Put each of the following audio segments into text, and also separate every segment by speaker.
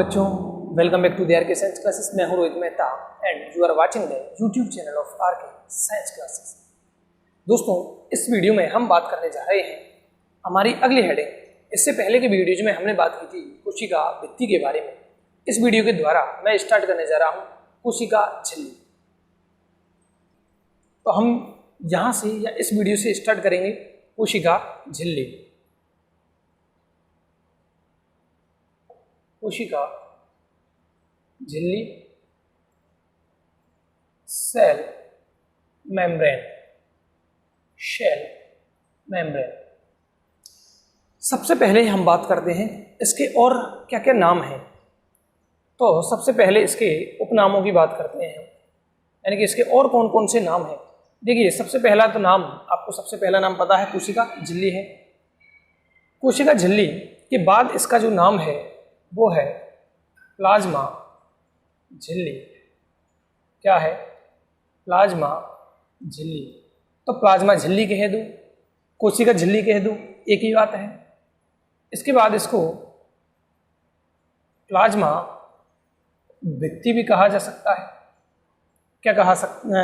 Speaker 1: बच्चों, welcome back to the RK science classes. मैं हूं Rohit Mehta and you are watching the YouTube channel of RK science classes. दोस्तों, इस video में हम बात करने जा रहे हैं हमारी अगली हेडिंग। इससे पहले के वीडियोज में हमने बात की थी कोशिका भित्ति के बारे में। इस वीडियो के द्वारा मैं स्टार्ट करने जा रहा हूँ कोशिका झिल्ली। तो हम यहाँ से या इस वीडियो से स्टार्ट करेंगे कोशिका झिल्ली। कोशिका झिल्ली, सेल मेम्ब्रेन, शेल मेम्ब्रेन। सबसे पहले हम बात करते हैं इसके और क्या क्या नाम हैं। तो सबसे पहले इसके उपनामों की बात करते हैं, यानी कि इसके और कौन कौन से नाम हैं। देखिए, सबसे पहला तो नाम आपको सबसे पहला नाम पता है, कोशिका झिल्ली है। कोशिका झिल्ली के बाद इसका जो नाम है वो है प्लाज्मा झिल्ली। क्या है? प्लाज्मा झिल्ली। तो प्लाज्मा झिल्ली कह दूं, कोशिका झिल्ली कह दूं, एक ही बात है। इसके बाद इसको प्लाज्मा भित्ति भी कहा जा सकता है। क्या कहा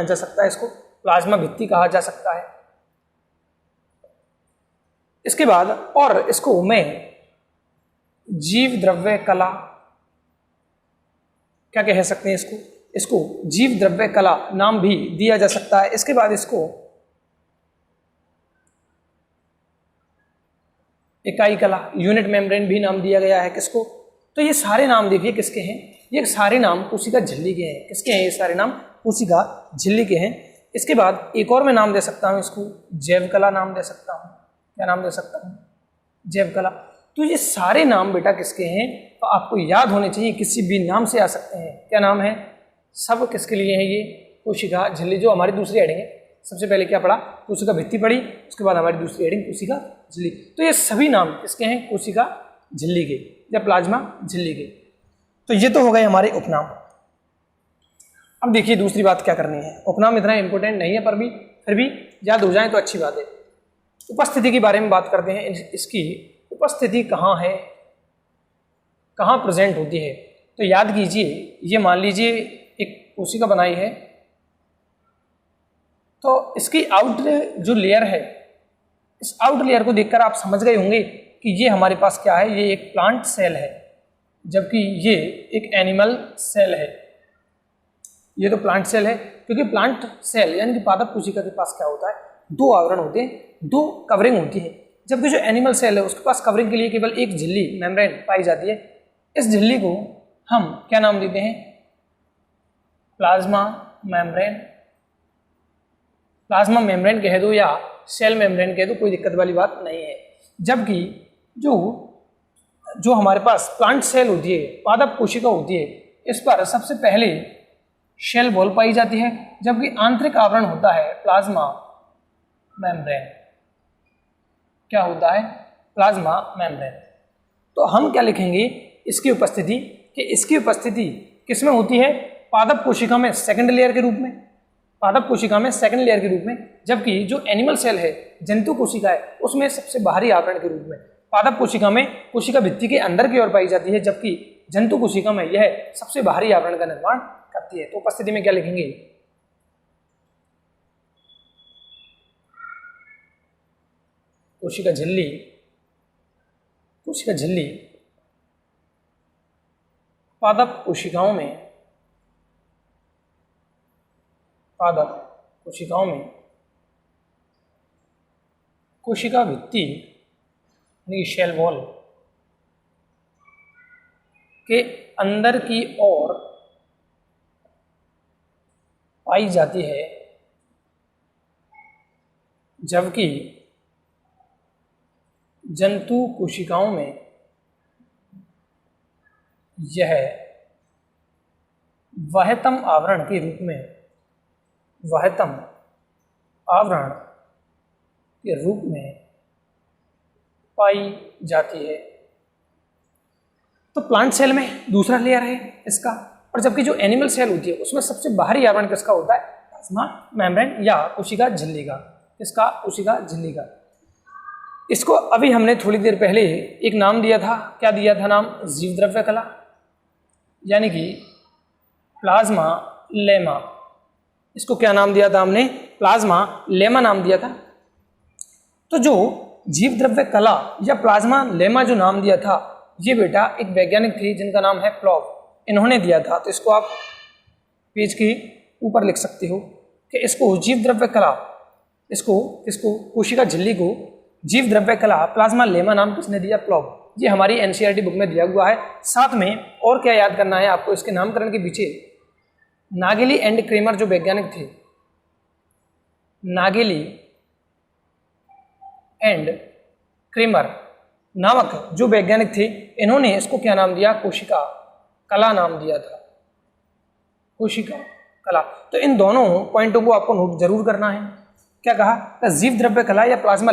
Speaker 1: जा सकता है? इसको प्लाज्मा भित्ति कहा जा सकता है। इसके बाद और इसको मैं जीव द्रव्य कला, क्या कह सकते हैं इसको जीव द्रव्य कला नाम भी दिया जा सकता है। इसके बाद इसको इकाई कला, यूनिट मेम्ब्रेन भी नाम दिया गया है। किसको? तो ये सारे नाम देखिए किसके हैं? ये सारे नाम कोशिका झिल्ली के हैं। किसके हैं ये सारे नाम? कोशिका झिल्ली के हैं। इसके बाद एक और मैं नाम दे सकता हूँ, इसको जैव कला नाम दे सकता हूँ। क्या नाम दे सकता हूँ? जैव कला। तो ये सारे नाम बेटा किसके हैं? तो आपको याद होने चाहिए, किसी भी नाम से आ सकते हैं। क्या नाम है? सब किसके लिए है? ये कोशिका झिल्ली, जो हमारी दूसरी हेडिंग है। सबसे पहले क्या पढ़ा? कोशिका भित्ति पढ़ी, उसके बाद हमारी दूसरी हेडिंग कोशिका झिल्ली। तो ये सभी नाम किसके हैं? कोशिका झिल्ली के या प्लाज्मा झिल्ली के। तो ये तो हो गए हमारे उपनाम। अब देखिए दूसरी बात क्या करनी है। उपनाम इतना इंपॉर्टेंट नहीं है, पर भी फिर भी याद हो जाए तो अच्छी बात है। उपस्थिति के बारे में बात करते हैं। इसकी उपस्थिति कहाँ है, कहाँ प्रेजेंट होती है? तो याद कीजिए, ये मान लीजिए एक कोशिका बनाई है, तो इसकी आउट जो लेयर है, इस आउट लेयर को देखकर आप समझ गए होंगे कि ये हमारे पास क्या है? ये एक प्लांट सेल है, जबकि ये एक एनिमल सेल है। ये तो प्लांट सेल है, क्योंकि प्लांट सेल यानी कि पादप कोशिका के पास क्या होता है? दो आवरण होते हैं, दो कवरिंग होती है। जबकि जो एनिमल सेल है उसके पास कवरिंग के लिए केवल एक झिल्ली मेम्ब्रेन पाई जाती है। इस झिल्ली को हम क्या नाम देते हैं? Plasma membrane. प्लाज्मा मेम्ब्रेन कह दो या सेल मेम्ब्रेन कह दो, कोई दिक्कत वाली बात नहीं है। जबकि जो हमारे पास प्लांट सेल होती है, पादप कोशिका होती है, इस पर सबसे पहले शेल वॉल पाई जाती है, जबकि आंतरिक आवरण होता है प्लाज्मा मेम्ब्रेन। क्या होता है? Plasma membrane. तो हम क्या लिखेंगे इसकी उपस्थिति? कि इसकी उपस्थिति किसमें होती है? पादप कोशिका में सेकंड लेयर के रूप में, पादप कोशिका में सेकंड लेयर के रूप में। जबकि जो एनिमल सेल है, जंतु कोशिका है, उसमें सबसे बाहरी आवरण के रूप में। पादप कोशिका में कोशिका भित्ति के अंदर की ओर पाई जाती है, जबकि जंतु कोशिका में यह सबसे बाहरी आवरण का निर्माण करती है। तो उपस्थिति में क्या लिखेंगे? कोशिका झिल्ली, कोशिका झिल्ली पादप कोशिकाओं में, पादप कोशिकाओं में कोशिका भित्ति यानी शेल वॉल के अंदर की ओर पाई जाती है, जबकि जंतु कोशिकाओं में यह वहतम आवरण के रूप में, वहतम आवरण के रूप में पाई जाती है। तो प्लांट सेल में दूसरा लेयर है इसका, और जबकि जो एनिमल सेल होती है उसमें सबसे बाहरी आवरण किसका होता है? प्लाज्मा मेम्ब्रेन या कोशिका झिल्ली का। किसका? कोशिका झिल्ली का। इसको अभी हमने थोड़ी देर पहले एक नाम दिया था। क्या दिया था नाम? जीव द्रव्य कला। यानी कि प्लाज्मा लेमा। इसको क्या नाम दिया था हमने? प्लाज्मा लेमा नाम दिया था। तो जो जीव द्रव्य कला या प्लाज्मा लेमा जो नाम दिया था, ये बेटा एक वैज्ञानिक थे जिनका नाम है प्लॉव, इन्होंने दिया था। तो इसको आप पेज के ऊपर लिख सकते हो कि इसको जीव द्रव्य कला, इसको कोशिका झिल्ली को जीव द्रव्य कला प्लाज्मा लेमा नाम किसने दिया? प्लॉव। ये हमारी एनसीईआरटी बुक में दिया हुआ है। साथ में और क्या याद करना है आपको इसके नामकरण के पीछे? नागेली एंड क्रेमर जो वैज्ञानिक थे, नागेली एंड क्रेमर नामक जो वैज्ञानिक थे, इन्होंने इसको क्या नाम दिया? कोशिका कला नाम दिया था, कोशिका कला। तो इन दोनों पॉइंटों को आपको नोट जरूर करना है। क्या कहा? जीव द्रव्य कला या प्लाज्मा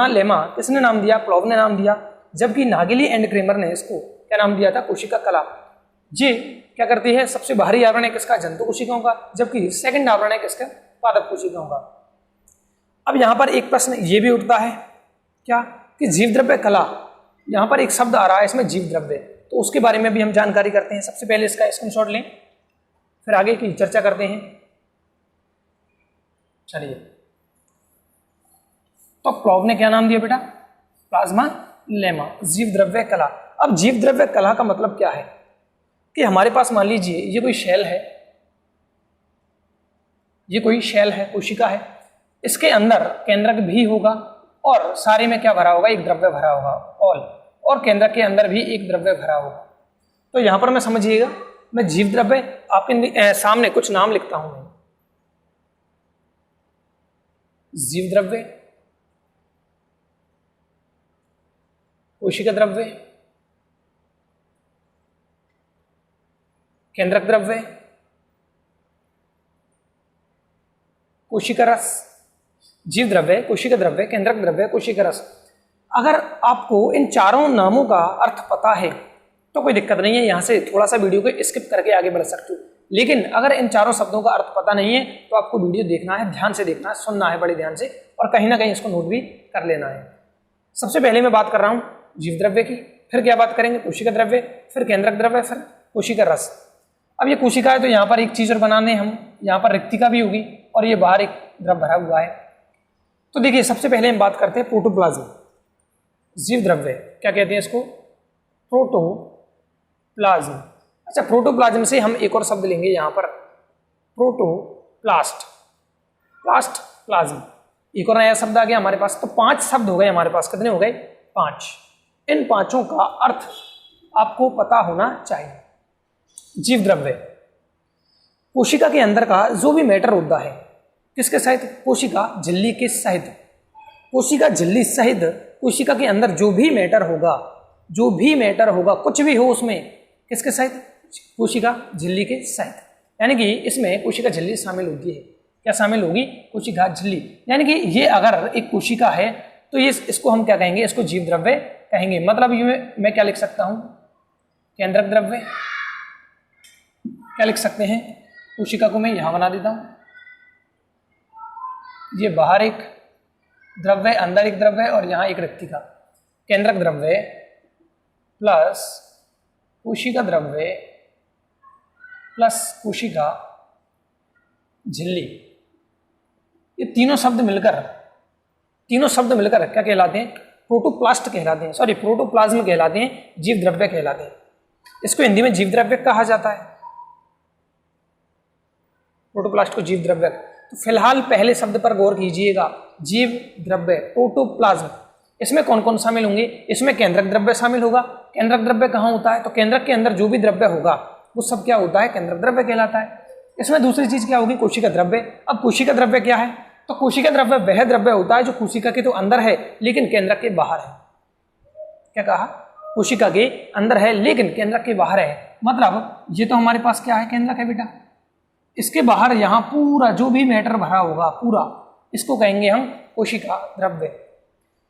Speaker 1: लेमा किसने नाम दिया? प्लॉव ने नाम दिया। जबकि नागेली एंड क्रेमर ने इसको क्या नाम दिया था? कोशिका कला। ये क्या करती है? सबसे बाहरी आवरण है किसका? जंतु कोशिकाओं का, जबकि सेकंड आवरण है किसका? पादप कोशिकाओं का। अब यहाँ पर एक प्रश्न ये भी उठता है क्या कि जीव द्रव्य कला, यहाँ पर एक शब्द आ रहा है इसमें जीव द्रव्य, तो उसके बारे में भी हम जानकारी करते हैं। सबसे पहले इसका स्क्रीनशॉट लें, फिर आगे की चर्चा करते हैं। चलिए, तो प्लॉव ने क्या नाम दिया बेटा? प्लाज्मा लेमा, जीव द्रव्य कला। अब जीव द्रव्य कला का मतलब क्या है कि हमारे पास मान लीजिए ये कोई शेल है, ये कोई शेल है, कोशिका है, इसके अंदर केंद्रक भी होगा और सारे में क्या भरा होगा? एक द्रव्य भरा होगा, ऑल, और केंद्रक के अंदर भी एक द्रव्य भरा होगा। तो यहां पर मैं समझिएगा, मैं जीव द्रव्य आपके सामने कुछ नाम लिखता हूं। जीव द्रव्य, कोशिका द्रव्य, केंद्रक द्रव्य, कोशिका रस। जीव द्रव्य, कोशिका द्रव्य, केंद्रक द्रव्य, कोशिका रस। अगर आपको इन चारों नामों का अर्थ पता है तो कोई दिक्कत नहीं है, यहां से थोड़ा सा वीडियो को स्किप करके आगे बढ़ सकते हो। लेकिन अगर इन चारों शब्दों का अर्थ पता नहीं है तो आपको वीडियो देखना है, ध्यान से देखना है, सुनना है बड़े ध्यान से, और कहीं ना कहीं इसको नोट भी कर लेना है। सबसे पहले मैं बात कर रहा हूं जीव द्रव्य की, फिर क्या बात करेंगे? कोशिका द्रव्य, फिर केंद्रक द्रव्य, फिर कोशिका रस। अब ये कोशिका है तो यहाँ पर एक चीज और बनाने हम, यहाँ पर रिक्तिका भी होगी और ये बाहर एक द्रव भरा हुआ है। तो देखिए, सबसे पहले हम बात करते हैं प्रोटोप्लाज्म। जीव द्रव्य क्या कहते हैं इसको? प्रोटोप्लाज्म। अच्छा, प्रोटोप्लाज्म से हम एक और शब्द लेंगे यहाँ पर, प्रोटोप्लास्ट, प्लास्ट, प्लाज्म। एक और नया शब्द आ गया हमारे पास। तो 5 शब्द हो गए हमारे पास। कितने हो गए? 5। इन 5 का अर्थ आपको पता होना चाहिए। जीव द्रव्य, कोशिका के अंदर का जो भी मैटर होता है, किसके सहित? कोशिका झिल्ली के सहित। कोशिका झिल्ली सहित कोशिका के अंदर जो भी मैटर होगा, जो भी मैटर होगा, कुछ भी हो उसमें, किसके सहित? कोशिका झिल्ली के सहित। यानी कि इसमें कोशिका झिल्ली शामिल होती है। क्या शामिल होगी? कोशिका झिल्ली। यानी कि ये अगर एक कोशिका है तो ये इसको हम क्या कहेंगे? इसको जीव द्रव्य कहेंगे। मतलब ये मैं क्या लिख सकता हूं? केंद्रक द्रव्य। क्या लिख सकते हैं? कोशिका को मैं यहां बना देता हूं, ये बाहर एक द्रव्य, अंदर एक द्रव्य और यहां एक रिक्तिका। केंद्रक द्रव्य प्लस कोशिका द्रव्य प्लस कोशिका झिल्ली, ये तीनों शब्द मिलकर क्या कहलाते हैं? प्रोटोप्लास्ट कहलाते हैं, सॉरी प्रोटोप्लाज्म कहलाते हैं, जीव द्रव्य कहलाते हैं। इसको हिंदी में जीव द्रव्य कहा जाता है, प्रोटोप्लास्ट को जीव द्रव्य। तो फिलहाल पहले शब्द पर गौर कीजिएगा, जीव द्रव्य, प्रोटोप्लाज्म। इसमें कौन कौन शामिल होंगे? इसमें केंद्रक द्रव्य शामिल होगा। केंद्रक द्रव्य कहाँ होता है? तो केंद्रक के अंदर जो भी द्रव्य होगा वो सब क्या होता है? केंद्रक द्रव्य कहलाता है। इसमें दूसरी चीज क्या होगी? कोशिका द्रव्य। अब कोशिका द्रव्य क्या है? तो कोशिका द्रव्य वह द्रव्य होता है जो कोशिका के तो अंदर है लेकिन केंद्रक के बाहर है। क्या कहा? कोशिका के अंदर है लेकिन केंद्रक के बाहर है। मतलब ये तो हमारे पास क्या है? केंद्रक है बेटा, इसके बाहर यहाँ पूरा जो भी मैटर भरा होगा पूरा, इसको कहेंगे हम कोशिका द्रव्य।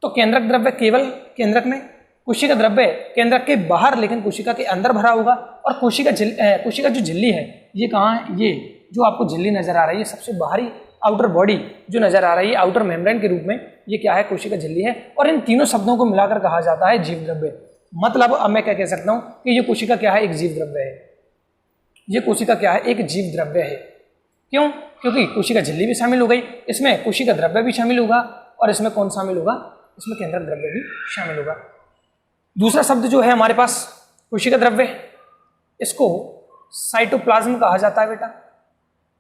Speaker 1: तो केंद्रक द्रव्य केवल केंद्रक में, कोशिका द्रव्य केंद्रक के बाहर लेकिन कोशिका के अंदर भरा होगा। और कोशिका जो झिल्ली है ये कहाँ है? ये जो आपको झिल्ली नजर आ रही है, सबसे बाहरी आउटर बॉडी जो नजर आ रही है आउटर मेम्ब्रेन के रूप में, ये क्या है? कोशिका झिल्ली है। और इन तीनों शब्दों को मिलाकर कहा जाता है जीव द्रव्य। मतलब अब मैं क्या कह सकता हूं कि ये कोशिका क्या है, एक जीव द्रव्य है। ये कोशिका क्या है, एक जीव द्रव्य है। क्यों? क्योंकि कोशिका झिल्ली भी शामिल हो गई, इसमें कोशिका द्रव्य भी शामिल होगा, और इसमें कौन शामिल होगा, इसमें केंद्रक द्रव्य भी शामिल होगा। दूसरा शब्द जो है हमारे पास कोशिका द्रव्य, इसको साइटोप्लाज्म कहा जाता है बेटा।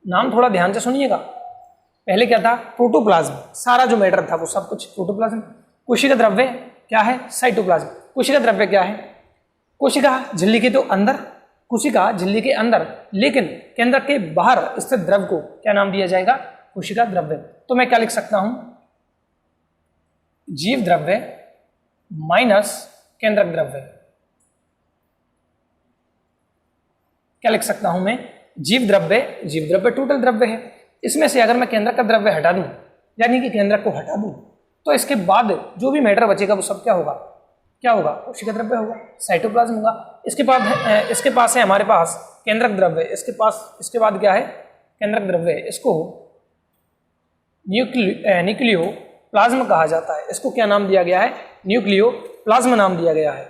Speaker 1: नाम थोड़ा ध्यान से सुनिएगा। पहले क्या था, प्रोटोप्लाज्म, सारा जो मैटर था वो सब कुछ प्रोटोप्लाज्म। कोशिका द्रव्य क्या है, साइटोप्लाज्म। कोशिका द्रव्य क्या है, कोशिका झिल्ली के तो अंदर, कोशिका झिल्ली के अंदर लेकिन केंद्र के बाहर स्थित द्रव को क्या नाम दिया जाएगा, कोशिका द्रव्य। तो मैं क्या लिख सकता हूं, जीव द्रव्य माइनस केंद्रक द्रव्य। क्या लिख सकता हूं मैं, जीव द्रव्य टोटल द्रव्य है। इसमें से अगर मैं केंद्रक का द्रव्य हटा दूं, यानी कि केंद्रक को हटा दूं, तो इसके बाद जो भी मैटर बचेगा वो सब क्या होगा, कोशिका द्रव्य होगा, साइटोप्लाज्म होगा। इसके पास है हमारे पास केंद्रक द्रव्य, इसके बाद क्या है, केंद्रक द्रव्य। इसको न्यूक्लियो प्लाज्म कहा जाता है। इसको क्या नाम दिया गया है, न्यूक्लियो प्लाज्म नाम दिया गया है।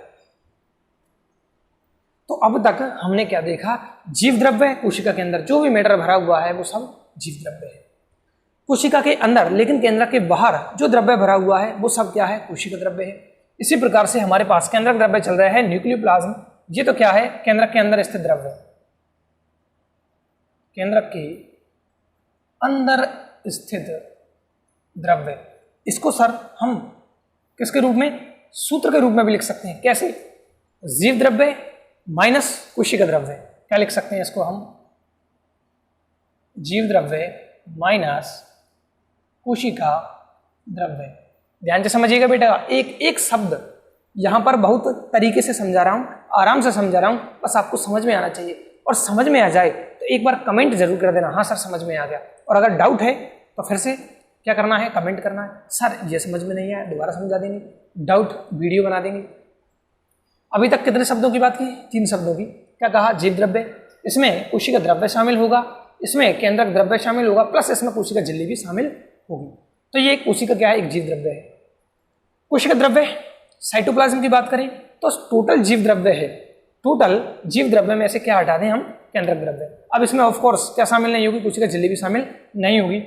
Speaker 1: तो अब तक हमने क्या देखा, जीव द्रव्य कोशिका के अंदर जो भी मैटर भरा हुआ है वो सब जीव द्रव्य है। कोशिका के अंदर लेकिन केंद्र के बाहर जो द्रव्य भरा हुआ है वो सब क्या है, कोशिका द्रव्य है। इसी प्रकार से हमारे पास केंद्रक द्रव्य चल रहा है, न्यूक्लियोप्लाज्म। ये तो क्या है, केंद्रक के अंदर स्थित द्रव्य, केंद्रक के अंदर स्थित द्रव्य। इसको सर हम किसके रूप में, सूत्र के रूप में भी लिख सकते हैं। कैसे, जीव द्रव्य माइनस कोशिका द्रव्य। क्या लिख सकते हैं इसको हम, जीव द्रव्य माइनस कोशिका द्रव्य। ध्यान से समझिएगा बेटा, एक शब्द यहां पर बहुत तरीके से समझा रहा हूं, आराम से समझा रहा हूं, बस आपको समझ में आना चाहिए। और समझ में आ जाए तो एक बार कमेंट जरूर कर देना, हाँ सर समझ में आ गया। और अगर डाउट है तो फिर से क्या करना है, कमेंट करना है, सर ये समझ में नहीं आया, दोबारा समझा देंगे, डाउट वीडियो बना देंगे। अभी तक कितने शब्दों की बात की, 3 शब्दों की। क्या कहा, जीव द्रव्य, इसमें कोशिका द्रव्य शामिल होगा, इसमें केंद्रक द्रव्य शामिल होगा, प्लस इसमें कोशिका झिल्ली भी शामिल होगी। तो ये कोशिका क्या है, एक जीव द्रव्य है। कोशिका द्रव्य, साइटोप्लाज्म की बात करें तो टोटल जीव द्रव्य है। टोटल जीव द्रव्य में से क्या हटा दें हम, केंद्रक द्रव्य। अब इसमें ऑफ कोर्स क्या शामिल नहीं होगी, कोशिका झिल्ली भी शामिल नहीं होगी।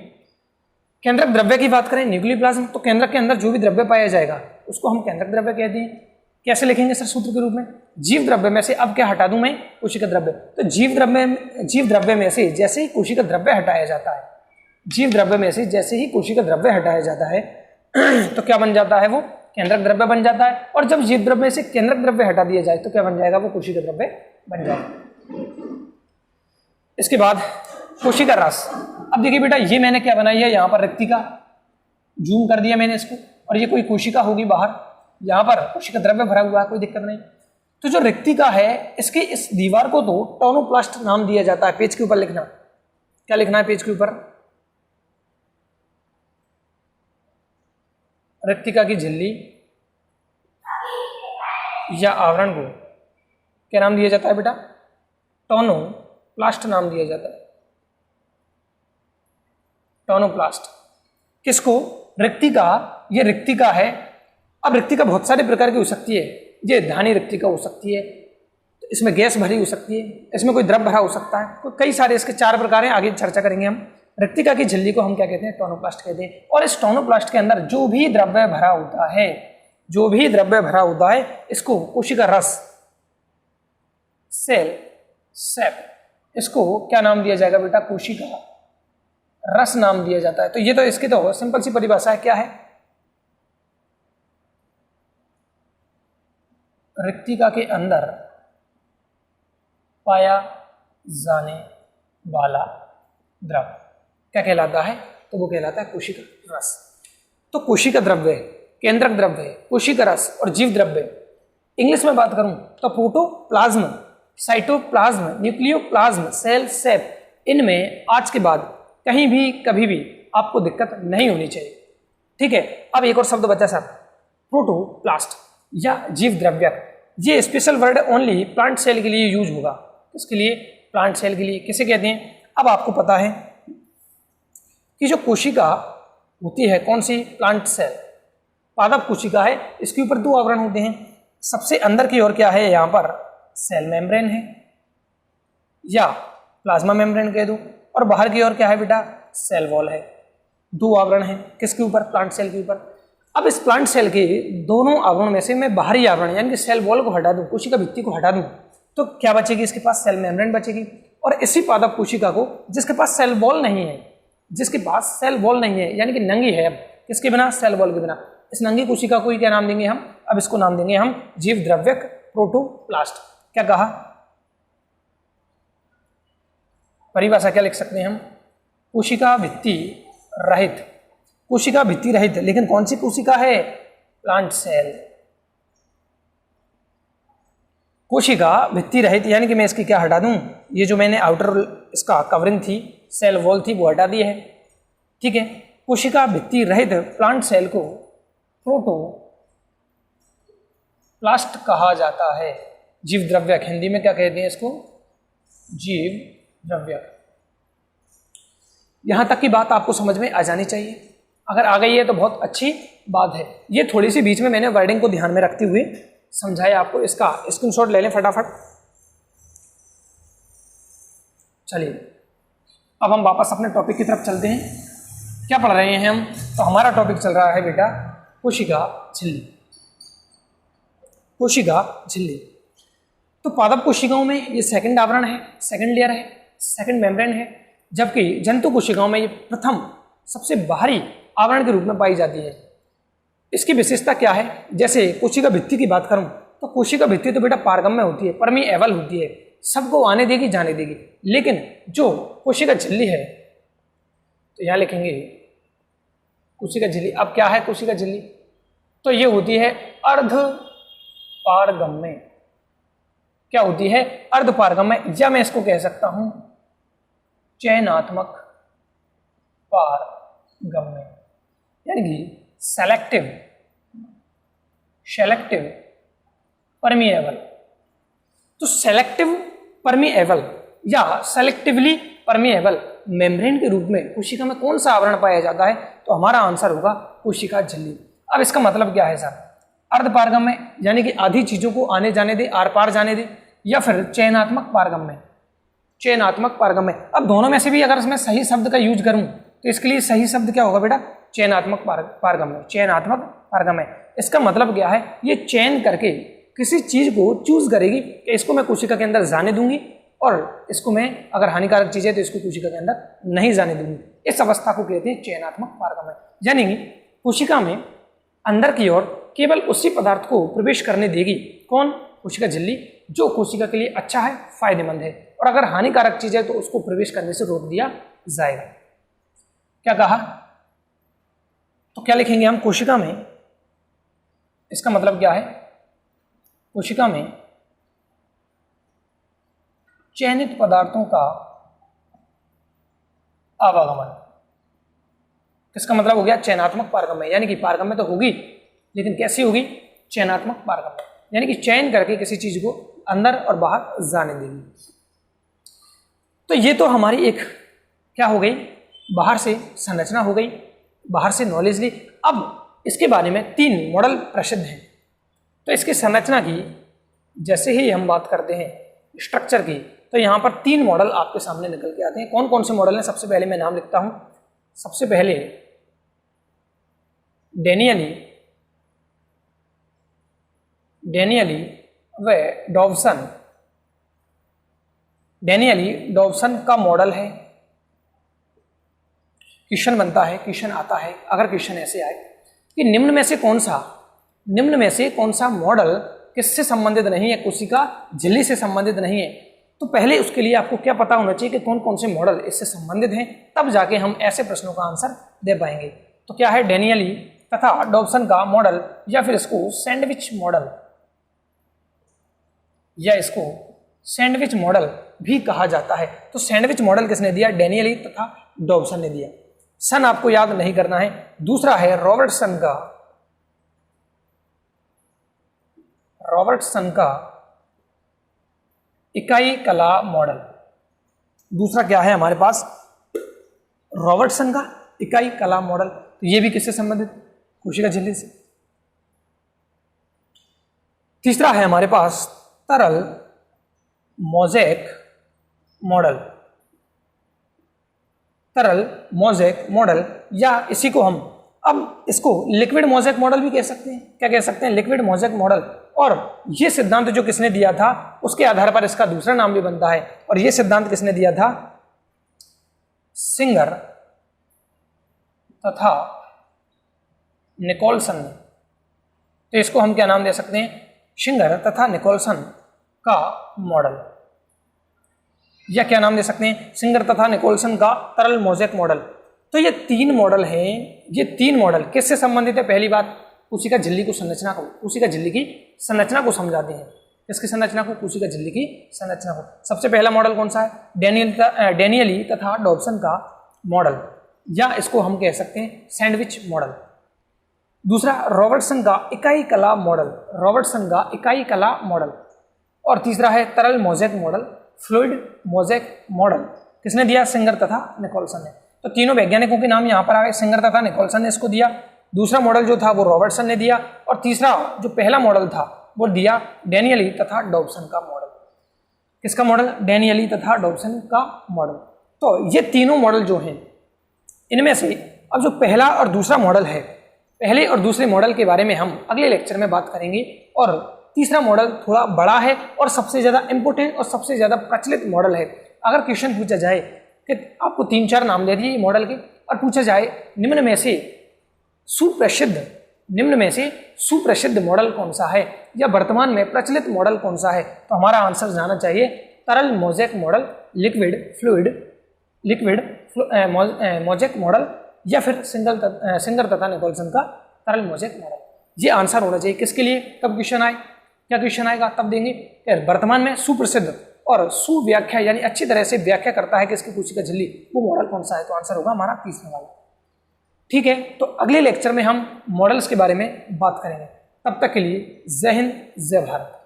Speaker 1: केंद्रक द्रव्य की बात करें, न्यूक्लियोप्लाज्म, तो केंद्रक के अंदर जो भी द्रव्य पाया जाएगा उसको हम केंद्रक द्रव्य कहते हैं। कैसे लिखेंगे सर, सूत्र के रूप में, जीव द्रव्य में से अब क्या हटा दूं मैं, कोशिका द्रव्य। तो जीव द्रव्य में से जैसे ही कोशिका द्रव्य हटाया जाता है, जीव द्रव्य में से जैसे ही कोशिका द्रव्य हटाया जाता है तो क्या बन जाता है, वो केंद्रक द्रव्य बन जाता है। और जब जीव द्रव्य में से केंद्रक द्रव्य हटा दिया जाए तो क्या बन जाएगा, वो कोशिका द्रव्य बन जाएगा। इसके बाद कोशिका रस। अब देखिए बेटा, ये मैंने क्या बनाई है, यहाँ पर रिक्तिका, जूम कर दिया मैंने इसको, और ये कोई कोशिका होगी बाहर, यहाँ पर कोशिका द्रव्य भरा हुआ है, कोई दिक्कत नहीं। तो जो रिक्तिका है, इसके इस दीवार को तो टोनोप्लास्ट नाम दिया जाता है। पेज के ऊपर लिखना, क्या लिखना है पेज के ऊपर, रिक्तिका की झिल्ली या आवरण को क्या नाम दिया जाता है बेटा, टोनोप्लास्ट नाम दिया जाता है। टोनोप्लास्ट किसको, रिक्तिका, ये रिक्तिका है। अब रिक्तिका बहुत सारे प्रकार की हो सकती है, ये धानी रिक्तिका हो सकती है, तो इसमें गैस भरी हो सकती है, इसमें कोई द्रव भरा हो सकता है, कई सारे इसके 4 प्रकार हैं, आगे चर्चा करेंगे हम। रिक्तिका की झिल्ली को हम क्या कहते हैं, टोनोप्लास्ट कहते हैं। और इस टोनोप्लास्ट के अंदर जो भी द्रव्य भरा होता है, जो भी द्रव्य भरा होता है, इसको कोशिका रस, सेल सेप, इसको क्या नाम दिया जाएगा बेटा, कोशिका रस नाम दिया जाता है। तो ये तो इसकी तो सिंपल सी परिभाषा है, क्या है, रिक्तिका के अंदर पाया जाने वाला द्रव क्या कहलाता है, तो वो कहलाता है कोशिका रस। तो कोशिका द्रव्य, केंद्रक द्रव्य, कोशिका रस और जीव द्रव्य। इंग्लिश में बात करूं तो प्रोटोप्लाज्म, साइटोप्लाज्म, न्यूक्लियोप्लाज्म, सेल सेप, इनमें आज के बाद कहीं भी कभी भी आपको दिक्कत नहीं होनी चाहिए। ठीक है, अब एक और शब्द बचा सर, प्रोटोप्लास्ट या जीव द्रव्य। ये special word only plant cell के लिए यूज होगा। इसके लिए प्लांट सेल के लिए किसे कहते हैं। अब आपको पता है कि जो कोशिका होती है, कौन सी, प्लांट सेल, पादप कोशिका है, इसके ऊपर 2 आवरण होते हैं, सबसे अंदर की ओर क्या है, यहाँ पर सेल मेम्ब्रेन है या प्लाज्मा मेम्ब्रेन कह दूं, और बाहर की ओर क्या है बेटा, सेल वॉल है। दो आवरण है किसके ऊपर, प्लांट सेल के ऊपर। अब इस प्लांट सेल के दोनों आवरण में से मैं बाहरी आवरण यानी कि सेल वॉल को हटा दूं, कोशिका भित्ति को हटा दूं, तो क्या बचेगी, इसके पास सेल मेम्ब्रेन बचेगी। और इसी पादप कोशिका को जिसके पास सेल वॉल नहीं है, जिसके पास सेल वॉल नहीं है यानी कि नंगी है, अब किसके बिना, सेल वॉल के बिना, इस नंगी कोशिका को ही क्या नाम देंगे हम, अब इसको नाम देंगे हम जीव द्रव्यक प्रोटोप्लास्ट। क्या कहा, परिभाषा क्या लिख सकते हैं हम, कोशिका भित्ति रहित, कोशिका भित्ति रहित, लेकिन कौन सी कोशिका है, प्लांट सेल। कोशिका भित्ति रहित यानी कि मैं इसकी क्या हटा दूं, ये जो मैंने आउटर इसका कवरिंग थी, सेल वॉल थी, वो हटा दी है, ठीक है। कोशिका भित्ति रहित प्लांट सेल को प्रोटोप्लास्ट कहा जाता है। जीव द्रव्यक, हिंदी में क्या कहते हैं इसको, जीव द्रव्यक। यहां तक की बात आपको समझ में आ जानी चाहिए, अगर आ गई है तो बहुत अच्छी बात है। ये थोड़ी सी बीच में मैंने वर्डिंग को ध्यान में रखते हुए समझाया आपको, इसका स्क्रीनशॉट ले लें फटाफट। चलिए अब हम वापस अपने टॉपिक की तरफ चलते हैं। क्या पढ़ रहे हैं हम, तो हमारा टॉपिक चल रहा है बेटा कोशिका झिल्ली। कोशिका झिल्ली, तो पादप कोशिकाओं में ये सेकंड आवरण है, सेकंड लेयर है, सेकंड मेम्ब्रेन है, जबकि जंतु कोशिकाओं में ये प्रथम सबसे बाहरी आवरण के रूप में पाई जाती है। इसकी विशेषता क्या है, जैसे कोशिका भित्ति की बात करूं तो कोशिका भित्ति तो बेटा पारगम्य होती है, परमीएबल होती है, सबको आने देगी जाने देगी। लेकिन जो कोशिका झिल्ली है, तो यहां लिखेंगे कोशिका झिल्ली। अब क्या है कोशिका झिल्ली, तो ये होती है अर्ध पारगम्य। क्या होती है, अर्ध पारगम्य, या मैं इसको कह सकता हूं चयनात्मक पारगम्य, यानी कि सेलेक्टिव परमीएबल। तो सेलेक्टिव परमीएबल या सेलेक्टिवली परमीएबल मेम्ब्रेन के रूप में कोशिका में कौन सा आवरण पाया जाता है, तो हमारा आंसर होगा कोशिका झिल्ली। अब इसका मतलब क्या है सर, अर्ध पारगम्य यानी कि आधी चीजों को आने जाने दे, आर पार जाने दे, या फिर चयनात्मक पारगम्य, चयनात्मक पारगम्य। अब दोनों में से भी अगर मैं सही शब्द का यूज करूं तो इसके लिए सही शब्द क्या होगा बेटा, चयनात्मक पारगम्य, चयनात्मक पारगम्य। इसका मतलब क्या है, ये चयन करके किसी चीज को चूज करेगी कि इसको मैं कोशिका के अंदर जाने दूंगी और इसको मैं, अगर हानिकारक चीज है तो इसको कोशिका के अंदर नहीं जाने दूंगी। इस अवस्था को कहते हैं चयनात्मक पारगम्य। यानी कोशिका में अंदर की ओर केवल उसी पदार्थ को प्रवेश करने देगी, कौन, कोशिका झिल्ली, जो कोशिका के लिए अच्छा है, फायदेमंद है, और अगर हानिकारक चीज है तो उसको प्रवेश करने से रोक दिया जाएगा। क्या कहा, तो क्या लिखेंगे हम, कोशिका में, इसका मतलब क्या है, कोशिका में चयनित पदार्थों का आवागमन, इसका मतलब हो गया चयनात्मक पारगम्य, यानी कि पारगम्य तो होगी लेकिन कैसी होगी, चयनात्मक पारगम्य, यानी कि चयन करके किसी चीज को अंदर और बाहर जाने देगी। तो ये तो हमारी एक क्या हो गई, बाहर से संरचना हो गई, बाहर से नॉलेज ली। अब इसके बारे में 3 मॉडल प्रसिद्ध हैं। तो इसकी संरचना की जैसे ही हम बात करते हैं स्ट्रक्चर की, तो यहाँ पर 3 मॉडल आपके सामने निकल के आते हैं। कौन कौन से मॉडल हैं, सबसे पहले मैं नाम लिखता हूं। सबसे पहले डेनियली व डॉवसन। डेनियली डॉवसन का मॉडल है। क्वेश्चन बनता है, क्वेश्चन आता है, अगर क्वेश्चन ऐसे आए कि निम्न में से कौन सा मॉडल किससे संबंधित नहीं है, कोशिका झिल्ली से संबंधित नहीं है, तो पहले उसके लिए आपको क्या पता होना चाहिए कि कौन कौन से मॉडल इससे संबंधित हैं, तब जाके हम ऐसे प्रश्नों का आंसर दे पाएंगे। तो क्या है, डेनियली तथा डॉवसन का मॉडल, या फिर इसको सैंडविच मॉडल, या इसको सैंडविच मॉडल भी कहा जाता है। तो सैंडविच मॉडल किसने दिया, डेनियली तथा डॉवसन ने दिया। सन आपको याद नहीं करना है। दूसरा है रॉबर्टसन का इकाई कला मॉडल। दूसरा क्या है हमारे पास, रॉबर्टसन का इकाई कला मॉडल। तो ये भी किससे संबंधित, कोशिका झिल्ली से। तीसरा है हमारे पास तरल मोज़ेक मॉडल। तरल मोज़ेक मॉडल, या इसी को हम अब इसको लिक्विड मोज़ेक मॉडल भी कह सकते हैं। क्या कह सकते हैं? Liquid mosaic model. और ये सिद्धांत जो किसने दिया था उसके आधार पर इसका दूसरा नाम भी बनता है। और ये सिद्धांत किसने दिया था? सिंगर तथा निकोलसन ने। तो इसको हम क्या नाम दे सकते हैं? सिंगर तथा निकोलसन का मॉडल, या क्या नाम दे सकते हैं? सिंगर तथा निकोलसन का तरल मोज़ेक मॉडल। तो ये तीन मॉडल हैं। ये तीन मॉडल किससे संबंधित है? पहली बात, कोशिका झिल्ली को संरचना को, कोशिका झिल्ली की संरचना को समझाते हैं। किसकी संरचना को? कोशिका झिल्ली की संरचना को। सबसे पहला मॉडल कौन सा है? डेनियली तथा डॉब्सन का मॉडल, या इसको हम कह सकते हैं सैंडविच मॉडल। दूसरा रॉबर्टसन का इकाई कला मॉडल, रॉबर्टसन का इकाई कला मॉडल। और तीसरा है तरल mosaic model, fluid mosaic model. किसने दिया? सिंगर तथा निकोलसन ने। तो तीनों वैज्ञानिकों के नाम यहाँ पर आ गए। सिंगर तथा निकोलसन ने इसको दिया। दूसरा मॉडल जो था वो रॉबर्टसन ने दिया, और तीसरा जो पहला मॉडल था वो दिया डेनियली तथा डॉब्सन का मॉडल। किसका मॉडल? डेनियली तथा डॉब्सन का मॉडल। तो ये तीनों मॉडल जो हैं, इनमें से अब जो पहला और दूसरा मॉडल है, पहले और दूसरे मॉडल के बारे में हम अगले लेक्चर में बात करेंगे। और तीसरा मॉडल थोड़ा बड़ा है और सबसे ज़्यादा इंपॉर्टेंट और सबसे ज़्यादा प्रचलित मॉडल है। अगर क्वेश्चन पूछा जाए कि आपको 3-4 नाम दे दिए मॉडल के, और पूछा जाए निम्न में से सुप्रसिद्ध मॉडल कौन सा है, या वर्तमान में प्रचलित मॉडल कौन सा है, तो हमारा आंसर जाना चाहिए तरल mosaic model, liquid mosaic model, या फिर सिंगर तथा निकोलसन का तरल मोज़ेक मॉडल। ये आंसर होना चाहिए। किसके लिए? कब क्वेश्चन आए, क्या क्वेश्चन आएगा तब देंगे कि वर्तमान में सुप्रसिद्ध और सुव्याख्या यानी अच्छी तरह से व्याख्या करता है किसकी? कोशिका झिल्ली, वो मॉडल कौन सा है? तो आंसर होगा हमारा तीसरा वाला। ठीक है, तो अगले लेक्चर में हम मॉडल्स के बारे में बात करेंगे। तब तक के लिए जय हिंद, जय भारत।